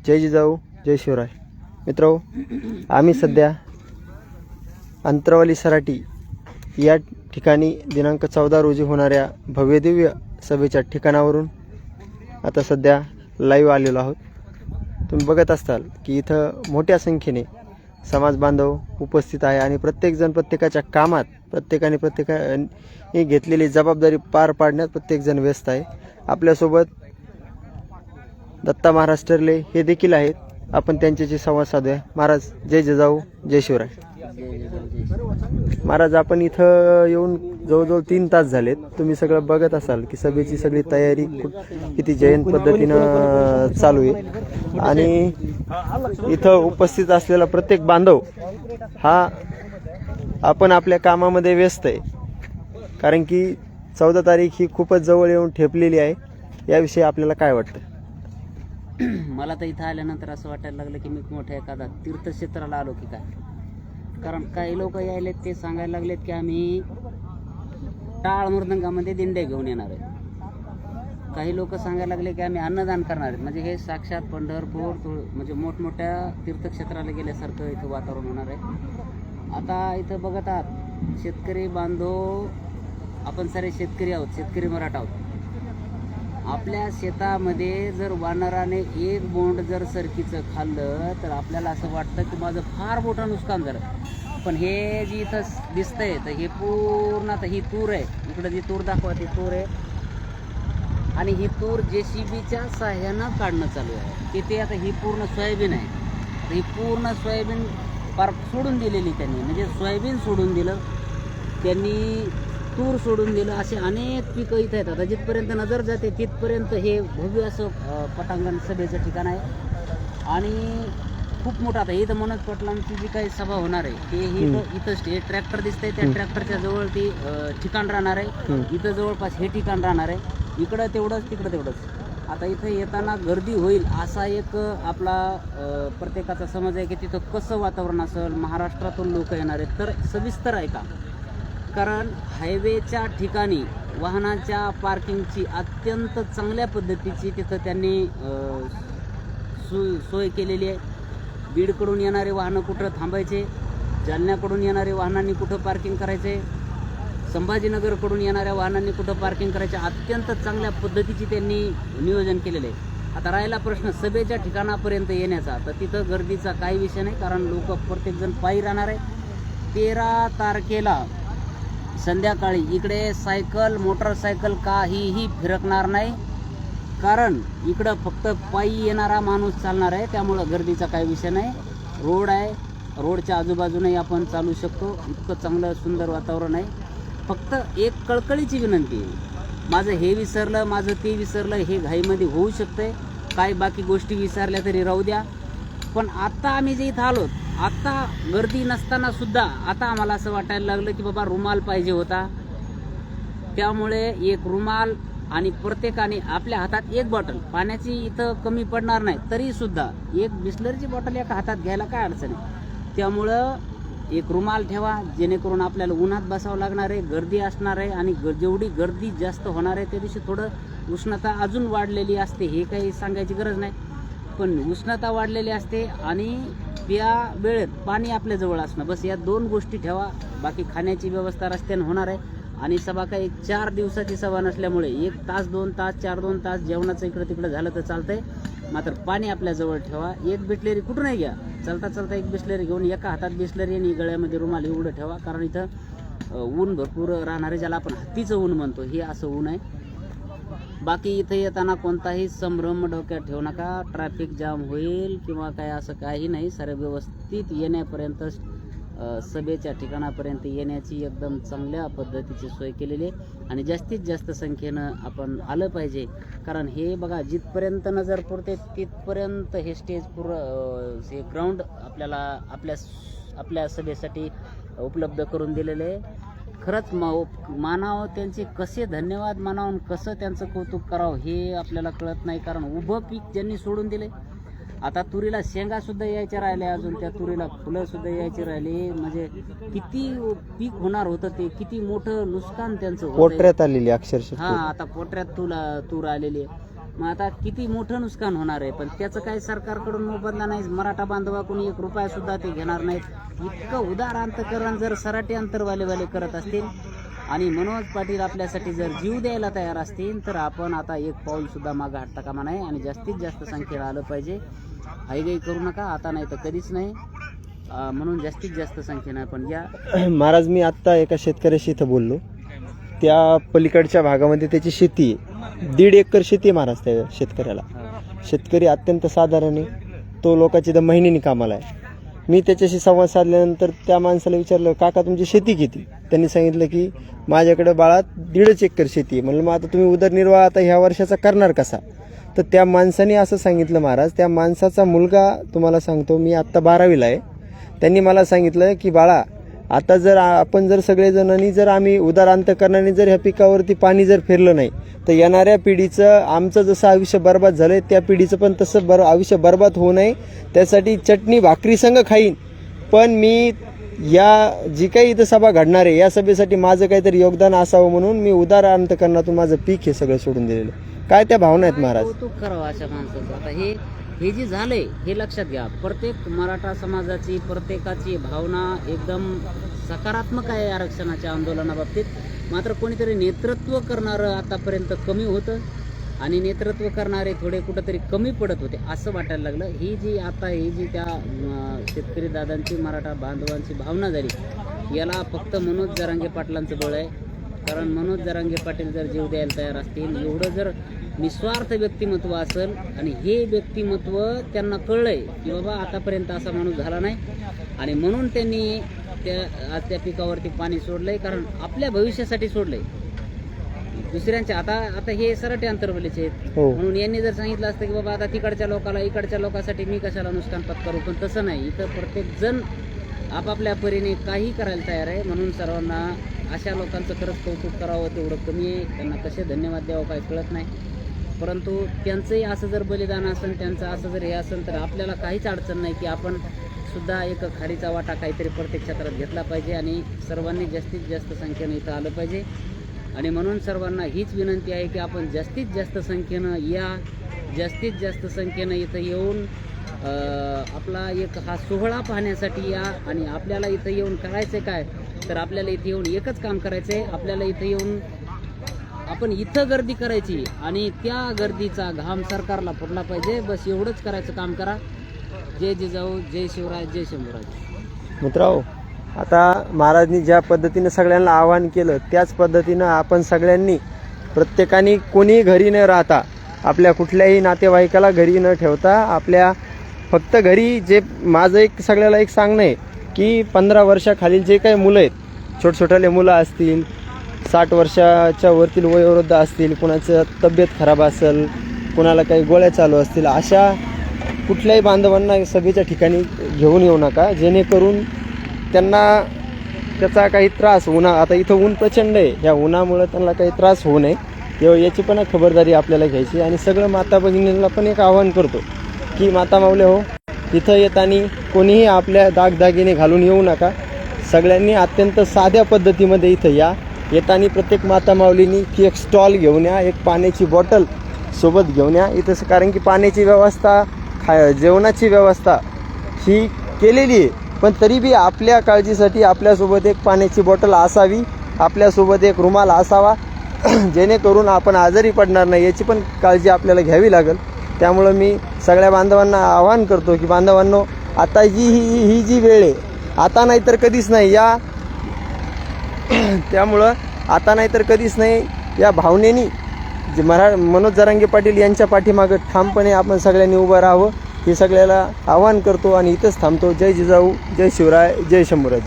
जय जिजाऊ जय शिवराय. मित्रांनो, आम्ही सध्या अंतरवाली सराटी या ठिकाणी दिनांक 14 रोजी होणाऱ्या भव्यदिव्य सभेच्या ठिकाणावरून आता सध्या लाईव्ह आलेलो आहोत. तुम्ही बघत असताल की इथं मोठ्या संख्येने समाज बांधव उपस्थित आहे आणि प्रत्येकजण प्रत्येकाच्या कामात प्रत्येकाने घेतलेली जबाबदारी पार पाडण्यात प्रत्येकजण व्यस्त आहे. आपल्यासोबत दत्ता महाराज टर्ले हे देखील आहेत. आपण त्यांच्याशी संवाद साधूया. महाराज, जय जिजाऊ जय शिवराय. महाराज, आपण इथं येऊन जवळजवळ 3 तास झालेत. तुम्ही सगळं बघत असाल की सभेची सगळी तयारी किती जयंत पद्धतीनं चालू आहे आणि इथं उपस्थित असलेला प्रत्येक बांधव हा आपण आपल्या कामामध्ये व्यस्त आहे. कारण की 14 तारीख ही खूपच जवळ येऊन ठेपलेली आहे. याविषयी आपल्याला काय वाटतं? मला तर इथं आल्यानंतर असं वाटायला लागलं की मी मोठ्या एखादा तीर्थक्षेत्राला आलो की काय. कारण काही लोक यायलेत ते सांगायला लागलेत की आम्ही टाळ मृदंगामध्ये दिंड्या घेऊन येणार आहे. काही लोक सांगायला लागले की आम्ही अन्नदान करणार आहेत. म्हणजे हे साक्षात पंढरपूर म्हणजे मोठमोठ्या तीर्थक्षेत्राला गेल्यासारखं इथं वातावरण होणार आहे. आता इथं बघत आहात शेतकरी बांधव, आपण सारे शेतकरी आहोत, शेतकरी मराठा आहोत. आपल्या शेतामध्ये जर वानराने एक बोंड जर सरकीचं खाल्लं तर आपल्याला असं वाटतं की माझं फार मोठं नुकसान झालं. पण हे जी इथं दिसतंय तर हे पूर्ण आता ही तूर आहे. इकडं जी तूर दाखवा ती तूर आहे आणि ही तूर JCBच्या साह्यानं काढणं चालू आहे. तिथे आता ही पूर्ण सोयाबीन आहे. ही पूर्ण सोयाबीन पार सोडून दिलेली त्यांनी, म्हणजे सोयाबीन सोडून दिलं त्यांनी, तूर सोडून दिलं. असे अनेक पिकं इथं आहेत. आता जिथपर्यंत नजर जाते तिथपर्यंत हे भव्य असं पटांगण सभेचं ठिकाण आहे आणि खूप मोठं. आता इथं मनोज पाटलांची जी काही सभा होणार आहे ते इथं ट्रॅक्टर दिसतंय, त्या ट्रॅक्टरच्या जवळ ती ठिकाण राहणार आहे. इथं जवळपास हे ठिकाण राहणार आहे. इकडं तेवढंच तिकडं तेवढंच. आता इथं येताना गर्दी होईल असा एक आपला प्रत्येकाचा समज आहे की तिथं कसं वातावरण असेल, महाराष्ट्रातून लोक येणार आहेत. तर सविस्तर आहे का, कारण हायवेच्या ठिकाणी वाहनाच्या पार्किंगची अत्यंत चांगल्या पद्धतीची तिथं त्यांनी सोय केलेली आहे. बीडकडून येणारे वाहनं कुठं थांबायचे, जालन्याकडून येणारे वाहनांनी कुठं पार्किंग करायचे, संभाजीनगरकडून येणाऱ्या वाहनांनी कुठं पार्किंग करायचे, अत्यंत चांगल्या पद्धतीची त्यांनी नियोजन केलेलं आहे. आता राहिला प्रश्न सभेच्या ठिकाणापर्यंत येण्याचा, तर तिथं गर्दीचा काही विषय नाही, कारण लोक प्रत्येकजण पायी राहणार आहे. 13 तारखेला संध्याकाळी इकडे सायकल मोटरसायकल काहीही फिरकणार नाही, कारण इकडं फक्त पायी येणारा माणूस चालणार आहे. त्यामुळं गर्दीचा काही विषय नाही. रोड आहे, रोडच्या आजूबाजूनही आपण चालू शकतो. इतकं चांगलं सुंदर वातावरण आहे. फक्त एक कळकळीची विनंती आहे, माझं हे विसरलं, माझं ते विसरलं, हे घाईमध्ये होऊ शकतंय. काय बाकी गोष्टी विसरल्या तरी राहू द्या. पण आता आम्ही जे इथं आलो, आता गर्दी नसताना सुद्धा आता आम्हाला असं वाटायला लागलं की बाबा रुमाल पाहिजे होता. त्यामुळे एक रुमाल आणि प्रत्येकाने आपल्या हातात एक बॉटल पाण्याची इथं कमी पडणार नाही, तरी सुद्धा एक बिस्लरीची बॉटल एका हातात घ्यायला काय अडचण आहे. त्यामुळं एक रुमाल ठेवा, जेणेकरून आपल्याला उन्हात बसावं लागणार आहे, गर्दी असणार आहे आणि जेवढी गर्दी जास्त होणार आहे त्या दिवशी थोडं उष्णता अजून वाढलेली असते. हे काही सांगायची गरज नाही, पण उष्णता वाढलेली असते आणि त्या वेळेत पाणी आपल्याजवळ असणं, बस या 2 गोष्टी ठेवा. बाकी खाण्याची व्यवस्था रस्त्याने होणार आहे आणि सभा काही 4 दिवसाची सभा नसल्यामुळे 1 तास 2 तास 4-2 तास जेवणाचं इकडं तिकडं झालं तर चालतंय. मात्र पाणी आपल्याजवळ ठेवा. एक बिस्लरी कुठूनही घ्या, चालता चालता एक बिस्लरी घेऊन, एका हातात बिस्लरी आणि गळ्यामध्ये रुमाल एवढं ठेवा. कारण इथं ऊन भरपूर राहणारे, ज्याला आपण हत्तीचं ऊन म्हणतो, हे असं ऊन आहे. बाकी इथं येताना कोणताही संभ्रम डोक्यात ठेवू नका, ट्रॅफिक जाम होईल किंवा काय, असं काही नाही. सारे व्यवस्थित येण्यापर्यंत सभेच्या ठिकाणापर्यंत येण्याची एकदम चांगल्या पद्धतीची सोय केलेली आहे आणि जास्तीत जास्त संख्येनं आपण आलं पाहिजे. कारण हे बघा, जिथपर्यंत नजर पुरते तिथपर्यंत हे स्टेज हे ग्राउंड आपल्याला आपल्या सभेसाठी उपलब्ध करून दिलेले आहे. खरंच मानावं त्यांचे, कसे धन्यवाद मानावं, कसं त्यांचं कौतुक करावं हे आपल्याला कळत नाही. कारण उभं पीक ज्यांनी सोडून दिले, आता तुरीला शेंगा सुद्धा यायच्या राहिल्या, अजून त्या तुरीला फुलं सुद्धा यायची राहिली. म्हणजे किती पीक होणार होतं, ते किती मोठं नुकसान त्यांचं पोटऱ्यात आलेली अक्षरशः. हा, आता पोटऱ्यात तूर आलेली आहे. मग आता किती मोठं नुकसान होणार आहे, पण त्याचं काही सरकारकडून मोबदला नाही. मराठा बांधवाकडून 1 रुपया सुद्धा ते घेणार नाहीत. इतकं उदार अंतकरण जर सराटी अंतरवालेवाले करत असतील आणि मनोज पाटील आपल्यासाठी जर जीव द्यायला तयार असतील तर आपण आता 1 पाऊल सुद्धा मागं हटता कामा नाही आणि जास्तीत जास्त संख्येला आलं पाहिजे. आईगाई करू नका, आता नाही तर कधीच नाही. म्हणून जास्तीत जास्त संख्येनं आपण या. महाराज, मी आत्ता एका शेतकऱ्याशी इथं बोललो. त्या पलीकडच्या भागामध्ये त्याची शेती आहे, 1.5 एकर शेती आहे महाराज त्या शेतकऱ्याला. शेतकरी अत्यंत साधारण आहे, तो लोकांची महिन्यानी कामाला आहे. मी त्याच्याशी संवाद साधल्यानंतर त्या माणसाला विचारलं, काका तुमची शेती किती? त्यांनी सांगितलं की माझ्याकडे बाळा 1.5 एकर शेती आहे. म्हणलं मग आता तुम्ही उदरनिर्वाह आता ह्या वर्षाचा करणार कसा? तर त्या माणसाने असं सांगितलं महाराज, त्या माणसाचा मुलगा तुम्हाला सांगतो मी आत्ता 12वीला आहे. त्यांनी मला सांगितलं की बाळा आता जर आपण जर सगळेजणांनी जर आम्ही उदार अंतकरणाने जर ह्या पिकावरती पाणी जर फिरलं नाही तर येणाऱ्या पिढीचं आमचं जसं आयुष्य बर्बाद झालंय त्या पिढीचं पण तसं आयुष्य बर्बाद होऊ नये त्यासाठी चटणी भाकरी संग खाईन, पण मी या जी काही इथं सभा घडणार आहे या सभेसाठी माझं काहीतरी योगदान असावं म्हणून मी उदार अंतकरणातून माझं पीक हे सगळं सोडून दिलेलं. काय त्या भावना आहेत महाराज? कौतुक करावं अशा माणसाचं. आता हे जे झालंय हे लक्षात घ्या. प्रत्येक मराठा समाजाची प्रत्येकाची भावना एकदम सकारात्मक आहे आरक्षणाच्या आंदोलनाबाबतीत. मात्र कोणीतरी नेतृत्व करणारं आतापर्यंत कमी होतं आणि नेतृत्व करणारे थोडे कुठंतरी कमी पडत होते असं वाटायला लागलं. ही जी त्या शेतकरी दादांची मराठा बांधवांची भावना झाली याला फक्त मनोज जरांगे पाटलांचं बळ आहे. कारण मनोज जरांगे पाटील जर जीव द्यायला तयार असतील, एवढं जर निस्वार्थ व्यक्तिमत्व असेल आणि हे व्यक्तिमत्व त्यांना कळलंय की बाबा आतापर्यंत असा माणूस झाला नाही आणि म्हणून त्यांनी आज त्या पिकावरती पाणी सोडलंय. कारण आपल्या भविष्यासाठी सोडलंय, दुसऱ्यांच्या. आता हे सराटे अंतरवलीचे आहेत. म्हणून यांनी जर सांगितलं असतं की बाबा आता तिकडच्या लोकाला इकडच्या लोकांसाठी मी कशाला नुकसान पत्करू, पण तसं नाही. इथं प्रत्येक जण आपापल्या परीने काही करायला तयार आहे. म्हणून सर्वांना अशा लोकांचं खरंच कौतुक करावं तेवढं कमी आहे. त्यांना कसे धन्यवाद द्यावं काही कळत नाही. परंतु त्यांचंही असं जर बलिदान असेल, त्यांचं असं जर हे असेल तर आपल्याला काहीच अडचण नाही की आपण सुद्धा एक खारीचा वाटा काहीतरी प्रत्येक क्षेत्रात घेतला पाहिजे आणि सर्वांनी जास्तीत जास्त संख्येनं इथं आलं पाहिजे. आणि म्हणून सर्वांना हीच विनंती आहे की आपण जास्तीत जास्त संख्येनं या, जास्तीत जास्त संख्येनं इथं येऊन आपला एक हा सोहळा पाहण्यासाठी या. आणि आपल्याला इथं येऊन करायचं काय तर आपल्याला इथे येऊन एकच काम करायचं आहे. आपल्याला इथं येऊन आपण इथं गर्दी करायची आणि त्या गर्दीचा घाम सरकारला फुटला पाहिजे. बस एवढंच करायचं काम करा. जय जिजाऊ, जय शिवराय, जय शंभूराज. मित्रांनो, आता महाराजांनी ज्या पद्धतीनं सगळ्यांना आवाहन केलं त्याच पद्धतीनं आपण सगळ्यांनी प्रत्येकाने कोणी घरी न राहता आपल्या कुठल्याही नातेवाईकाला घरी न ठेवता आपल्या फक्त घरी जे माझं एक सगळ्याला एक सांगणं आहे की 15 वर्षाखालील जे काही मुलं आहेत, छोटछोटाले मुलं असतील, 60 वर्षाच्या वरतील वयोवृद्ध असतील, कुणाचं तब्येत खराब असेल, कुणाला काही गोळ्या चालू असतील, अशा कुठल्याही बांधवांना सभेच्या ठिकाणी घेऊन येऊ नका, जेणेकरून त्यांना त्याचा काही त्रास आता इथं ऊन प्रचंड आहे, या उन्हामुळे त्यांना काही त्रास होऊ नये याची पण खबरदारी आपल्याला घ्यायची. आणि सगळं माता भगिनींना पण एक आवाहन करतो की माता माऊल्या हो, इथं येताना कोणीही आपल्या दागदागिने घालून येऊ नका. सगळ्यांनी अत्यंत साध्या पद्धतीमध्ये इथं या. येताना प्रत्येक माता माऊलींनी की एक स्टॉल घेऊन या, एक पाण्याची बॉटल सोबत घेऊन या इथं. कारण की पाण्याची व्यवस्था, जेवणाची व्यवस्था ही केलेली आहे, पण तरी बी आपल्या काळजीसाठी आपल्यासोबत एक पाण्याची बॉटल असावी, आपल्यासोबत एक रुमाल असावा, जेणेकरून आपण आजारी पडणार नाही याची पण काळजी आपल्याला घ्यावी लागेल. त्यामुळं मी सगळ्या बांधवांना आवाहन करतो की बांधवांनो, आता ही जी वेळ आहे, आता नाही तर कधीच नाही या. त्यामुळं आता नाही तर कधीच नाही या भावनेनी जे मनोज जरांगे पाटील यांच्या पाठीमागं ठामपणे आपण सगळ्यांनी उभं राहावं हे सगळ्याला आवाहन करतो आणि इथंच थांबतो. जय जिजाऊ, जय शिवराय, जय शंभूराज.